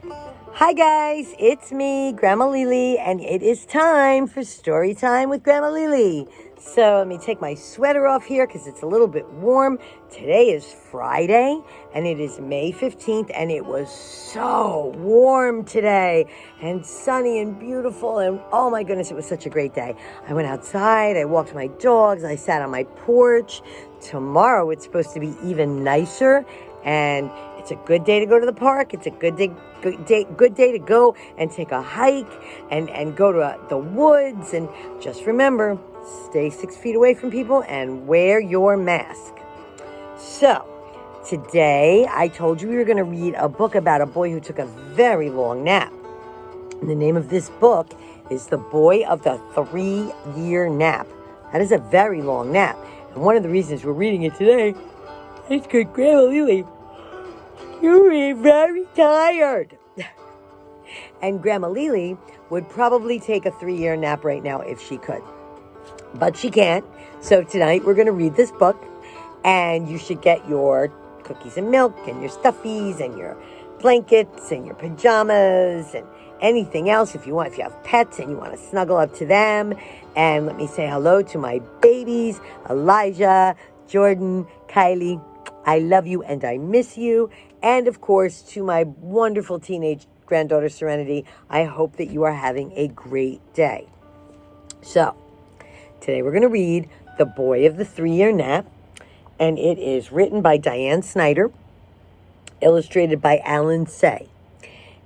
Hi guys, it's me, Grandma Lily, and it is time for story time with Grandma Lily. So let me take my sweater off here because it's a little bit warm. Today is Friday and it is May 15th and it was so warm today and sunny and beautiful and oh my goodness, it was such a great day. I went outside, I walked my dogs, I sat on my porch. Tomorrow it's supposed to be even nicer and it's a good day to go to the park. It's a good day to go and take a hike and go to the woods. And just remember, stay 6 feet away from people and wear your mask. So, today I told you we were going to read a book about a boy who took a very long nap. And the name of this book is The Boy of the 3-Year Nap. That is a very long nap. And one of the reasons we're reading it today is because Grandma Lily, you're very tired. And Grandma Lily would probably take a 3-year nap right now if she could. But she can't. So tonight we're going to read this book. And you should get your cookies and milk and your stuffies and your blankets and your pajamas and anything else if you want. If you have pets and you want to snuggle up to them. And let me say hello to my babies, Elijah, Jordan, Kylie. I love you and I miss you. And of course, to my wonderful teenage granddaughter, Serenity, I hope that you are having a great day. So, today we're going to read The Boy of the 3-Year Nap. And it is written by Dianne Snyder, illustrated by Alan Say.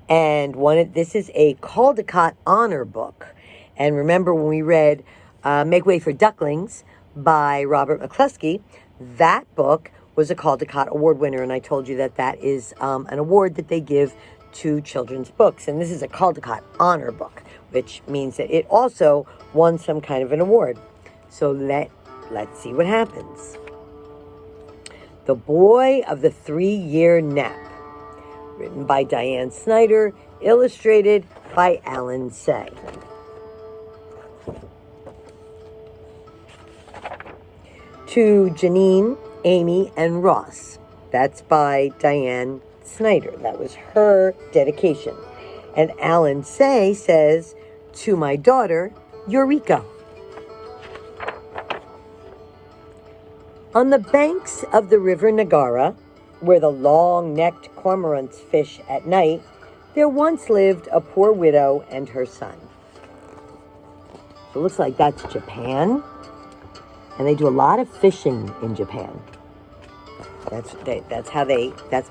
And this is a Caldecott honor book. And remember when we read Make Way for Ducklings by Robert McCluskey, that book was a Caldecott Award winner, and I told you that is an award that they give to children's books. And this is a Caldecott honor book, which means that it also won some kind of an award. So let's see what happens. The Boy of the 3-Year Nap, written by Dianne Snyder, illustrated by Alan Say. To Janine, Amy, and Ross. That's by Dianne Snyder. That was her dedication. And Alan Say says, to my daughter, Eureka. On the banks of the river Nagara, where the long-necked cormorants fish at night, there once lived a poor widow and her son. So it looks like that's Japan. And they do a lot of fishing in Japan. That's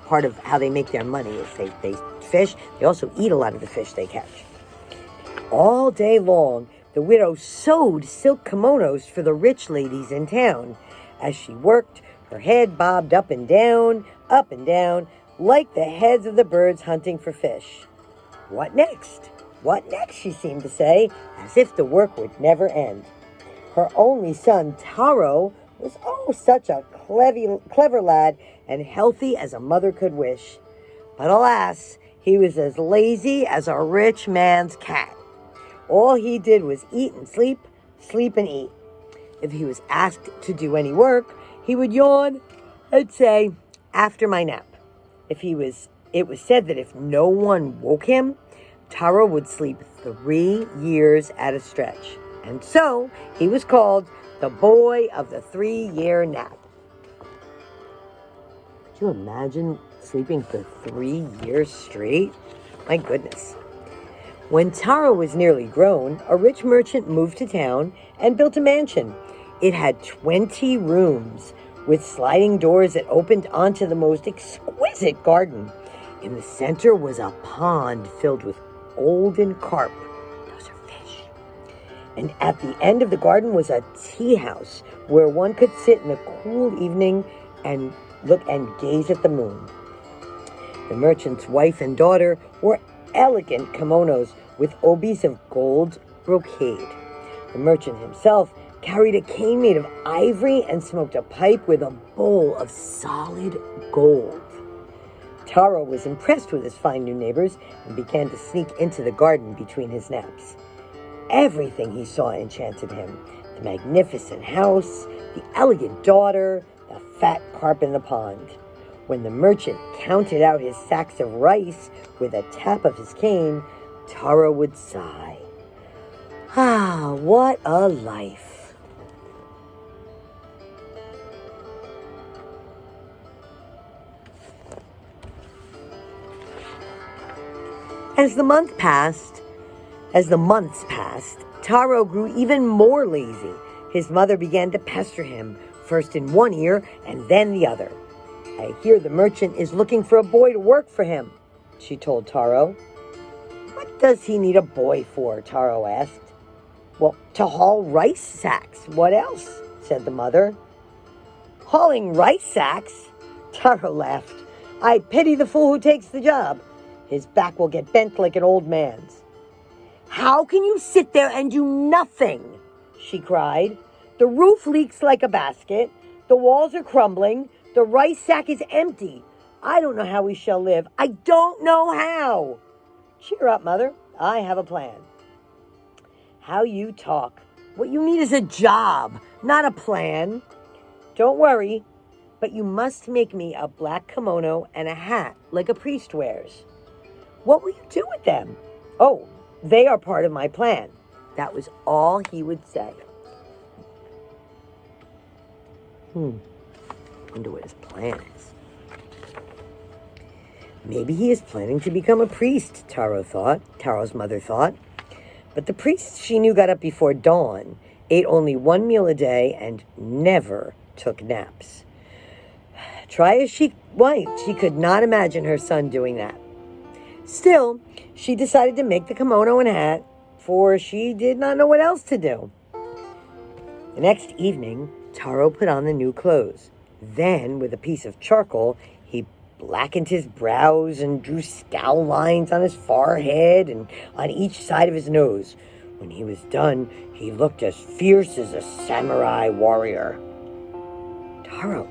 part of how they make their money is they fish. They also eat a lot of the fish they catch. All day long, the widow sewed silk kimonos for the rich ladies in town. As she worked, her head bobbed up and down, like the heads of the birds hunting for fish. What next? What next, she seemed to say, as if the work would never end. Her only son, Taro, was such a clever lad and healthy as a mother could wish. But alas, he was as lazy as a rich man's cat. All he did was eat and sleep, sleep and eat. If he was asked to do any work, he would yawn and say, after my nap. It was said that if no one woke him, Taro would sleep 3 years at a stretch. And so, he was called the Boy of the 3-Year Nap. Could you imagine sleeping for 3 years straight? My goodness. When Taro was nearly grown, a rich merchant moved to town and built a mansion. It had 20 rooms with sliding doors that opened onto the most exquisite garden. In the center was a pond filled with golden carp. Those are fish. And at the end of the garden was a tea house where one could sit in the cool evening and look and gaze at the moon. The merchant's wife and daughter wore elegant kimonos with obis of gold brocade. The merchant himself carried a cane made of ivory and smoked a pipe with a bowl of solid gold. Taro was impressed with his fine new neighbors and began to sneak into the garden between his naps. Everything he saw enchanted him. The magnificent house, the elegant daughter, the fat carp in the pond. When the merchant counted out his sacks of rice with a tap of his cane, Taro would sigh. Ah, what a life. As the months passed, Taro grew even more lazy. His mother began to pester him, first in one ear and then the other. I hear the merchant is looking for a boy to work for him, she told Taro. What does he need a boy for? Taro asked. Well, to haul rice sacks. What else? Said the mother. Hauling rice sacks? Taro laughed. I pity the fool who takes the job. His back will get bent like an old man's. How can you sit there and do nothing? She cried. The roof leaks like a basket. The walls are crumbling. The rice sack is empty. I don't know how we shall live. I don't know how. Cheer up, Mother. I have a plan. How you talk. What you need is a job, not a plan. Don't worry, but you must make me a black kimono and a hat like a priest wears. What will you do with them? Oh, they are part of my plan. That was all he would say. Wonder what his plan is. Maybe he is planning to become a priest, Taro's mother thought. But the priest she knew got up before dawn, ate only one meal a day, and never took naps. Try as she might, she could not imagine her son doing that. Still, she decided to make the kimono and hat, for she did not know what else to do. The next evening, Taro put on the new clothes. Then, with a piece of charcoal, he blackened his brows and drew scowl lines on his forehead and on each side of his nose. When he was done, he looked as fierce as a samurai warrior. Taro,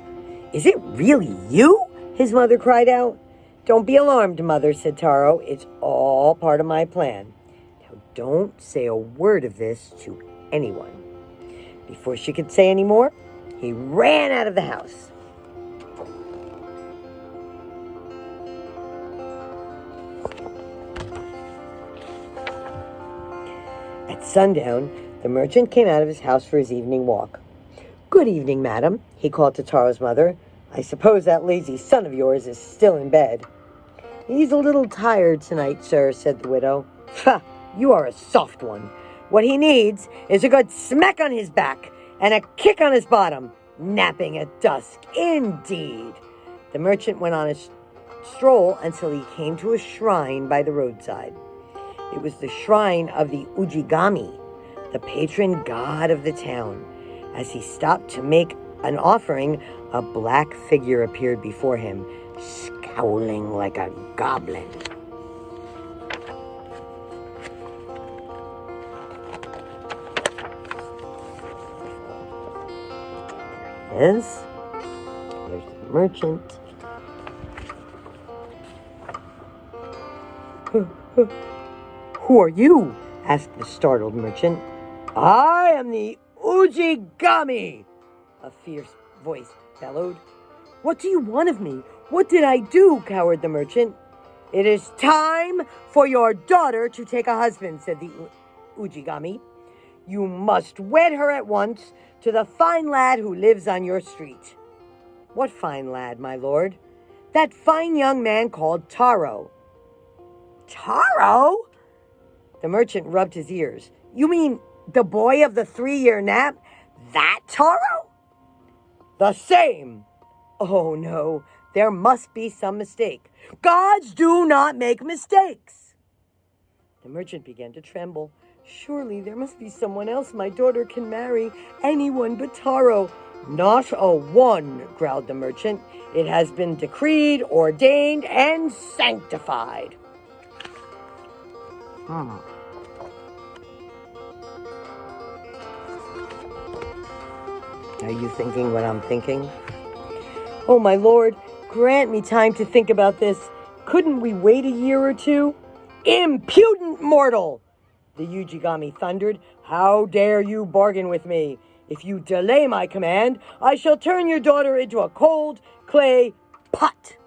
is it really you? His mother cried out. Don't be alarmed, Mother, said Taro. It's all part of my plan. Now don't say a word of this to anyone. Before she could say any more, he ran out of the house. At sundown, the merchant came out of his house for his evening walk. Good evening, madam, he called to Taro's mother. I suppose that lazy son of yours is still in bed. He's a little tired tonight, sir, said the widow. Ha! You are a soft one. What he needs is a good smack on his back and a kick on his bottom. Napping at dusk, indeed. The merchant went on a stroll until he came to a shrine by the roadside. It was the shrine of the Ujigami, the patron god of the town. As he stopped to make an offering, a black figure appeared before him, scowling like a goblin. Yes, there's the merchant. Who are you? Asked the startled merchant. I am the Ujigami, a fierce voice bellowed. What do you want of me? What did I do? Cowered the merchant. It is time for your daughter to take a husband, said the Ujigami. You must wed her at once to the fine lad who lives on your street. What fine lad, my lord? That fine young man called Taro. Taro? The merchant rubbed his ears. You mean the boy of the 3-year nap? That Taro? The same. Oh no, there must be some mistake. Gods do not make mistakes. The merchant began to tremble. Surely there must be someone else my daughter can marry. Anyone but Taro. Not a one, growled the merchant. It has been decreed, ordained, and sanctified. Are you thinking what I'm thinking? Oh, my lord, grant me time to think about this. Couldn't we wait a year or two? Impudent mortal! The Ujigami thundered. How dare you bargain with me? If you delay my command, I shall turn your daughter into a cold, clay pot.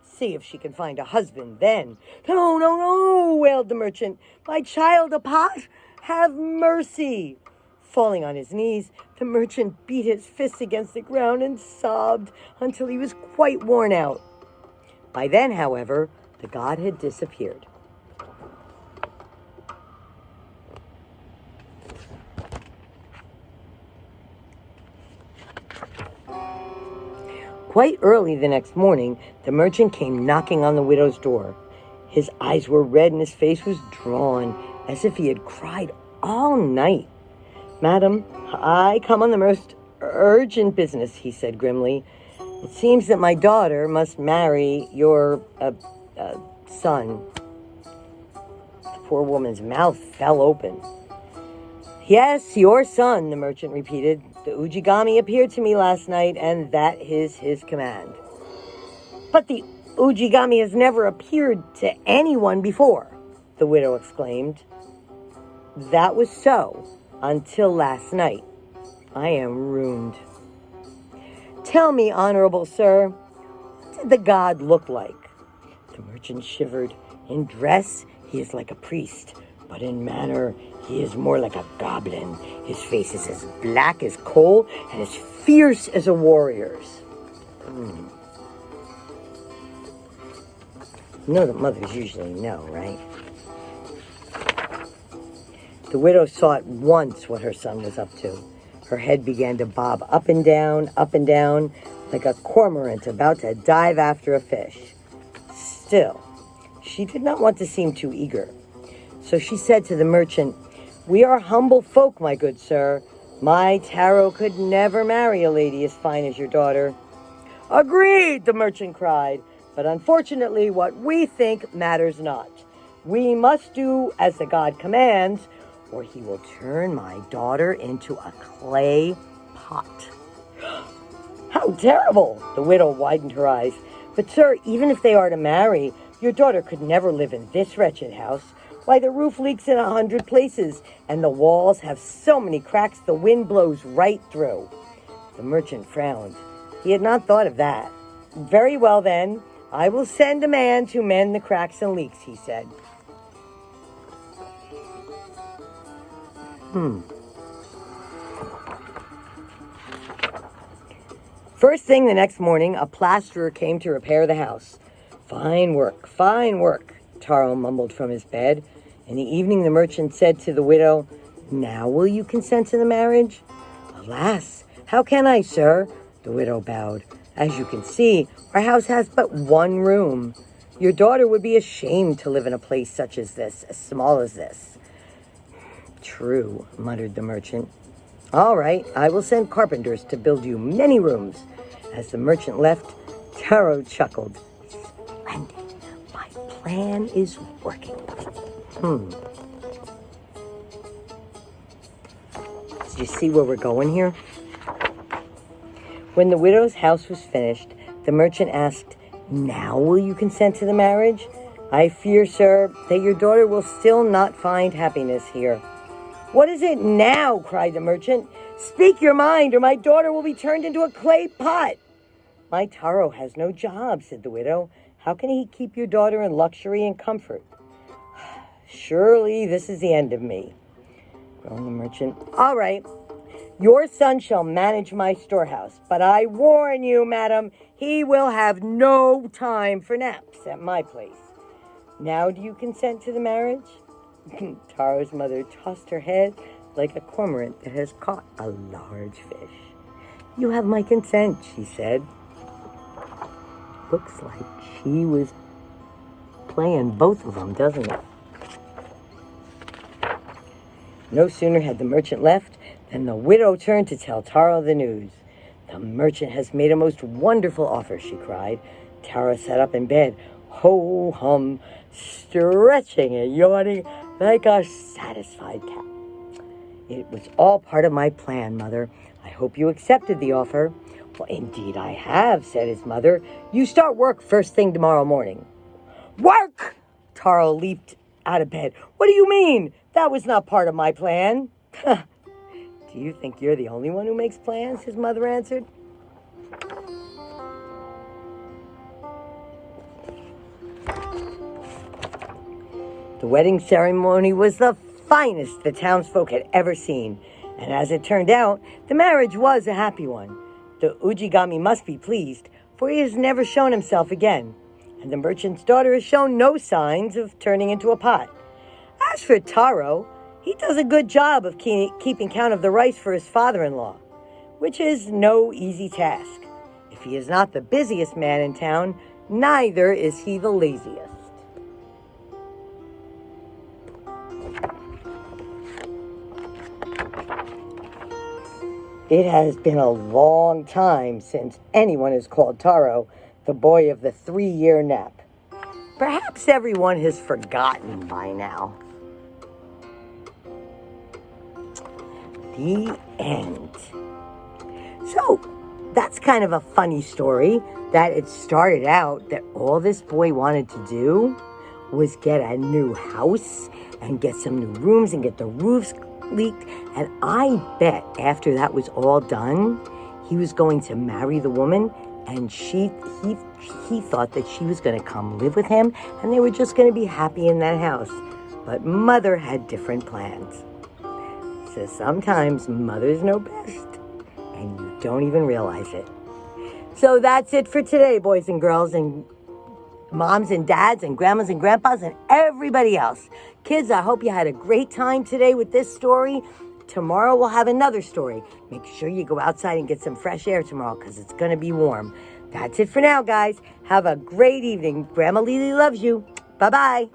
See if she can find a husband then. No, no, no, wailed the merchant. My child a pot? Have mercy. Falling on his knees, the merchant beat his fists against the ground and sobbed until he was quite worn out. By then, however, the god had disappeared. Quite early the next morning, the merchant came knocking on the widow's door. His eyes were red and his face was drawn, as if he had cried all night. "Madam, I come on the most urgent business," he said grimly. "It seems that my daughter must marry your son." The poor woman's mouth fell open. "Yes, your son," the merchant repeated. "The Ujigami appeared to me last night, and that is his command." "But the Ujigami has never appeared to anyone before," the widow exclaimed. "That was so until last night. I am ruined. Tell me, honorable sir, what did the god look like?" The merchant shivered. "In dress, he is like a priest, but in manner, he is more like a goblin. His face is as black as coal and as fierce as a warrior's." You know that mothers usually know, right? The widow saw at once what her son was up to. Her head began to bob up and down, like a cormorant about to dive after a fish. Still, she did not want to seem too eager. So she said to the merchant, "We are humble folk, my good sir. My Taro could never marry a lady as fine as your daughter." "Agreed," the merchant cried. "But unfortunately, what we think matters not. We must do as the god commands, or he will turn my daughter into a clay pot." "How terrible!" The widow widened her eyes. "But, sir, even if they are to marry, your daughter could never live in this wretched house. Why, the roof leaks in 100 places, and the walls have so many cracks the wind blows right through." The merchant frowned. He had not thought of that. "Very well, then. I will send a man to mend the cracks and leaks," he said. First thing the next morning, a plasterer came to repair the house. Fine work, Taro mumbled from his bed. In the evening, the merchant said to the widow, "Now will you consent to the marriage?" "Alas, how can I, sir?" The widow bowed. "As you can see, our house has but one room. Your daughter would be ashamed to live in a place such as this, as small as this." "True," muttered the merchant. "All right, I will send carpenters to build you many rooms." As the merchant left, Taro chuckled. "Splendid. My plan is working." Did you see where we're going here? When the widow's house was finished, the merchant asked, "Now will you consent to the marriage? I fear, sir, that your daughter will still not find happiness here." "What is it now?" cried the merchant. "Speak your mind, or my daughter will be turned into a clay pot." "My Taro has no job," said the widow. "How can he keep your daughter in luxury and comfort?" "Surely this is the end of me," groaned the merchant. "All right, your son shall manage my storehouse, but I warn you, madam, he will have no time for naps at my place. Now do you consent to the marriage?" Taro's mother tossed her head like a cormorant that has caught a large fish. "You have my consent," she said. Looks like she was playing both of them, doesn't it? No sooner had the merchant left than the widow turned to tell Taro the news. "The merchant has made a most wonderful offer," she cried. Taro sat up in bed, ho-hum, stretching and yawning like a satisfied cat. "It was all part of my plan, Mother. I hope you accepted the offer." "Well, indeed I have," said his mother. "You start work first thing tomorrow morning." "Work!" Taro leaped out of bed. "What do you mean? That was not part of my plan." "Do you think you're the only one who makes plans?" his mother answered. The wedding ceremony was the finest the townsfolk had ever seen, and as it turned out, the marriage was a happy one. The Ujigami must be pleased, for he has never shown himself again, and the merchant's daughter has shown no signs of turning into a pot. As for Taro, he does a good job of keeping count of the rice for his father-in-law, which is no easy task. If he is not the busiest man in town, neither is he the laziest. It has been a long time since anyone has called Taro the boy of the 3-year nap. Perhaps everyone has forgotten by now. The end. So, that's kind of a funny story, that it started out that all this boy wanted to do was get a new house and get some new rooms and get the roofs leaked. And I bet after that was all done, he was going to marry the woman, and he thought that she was going to come live with him and they were just going to be happy in that house. But mother had different plans. So sometimes mothers know best and you don't even realize it. So that's it for today, boys and girls and moms and dads and grandmas and grandpas and everybody else. Kids, I hope you had a great time today with this story. Tomorrow we'll have another story. Make sure you go outside and get some fresh air tomorrow because it's going to be warm. That's it for now, guys. Have a great evening. Grandma Lily loves you. Bye-bye.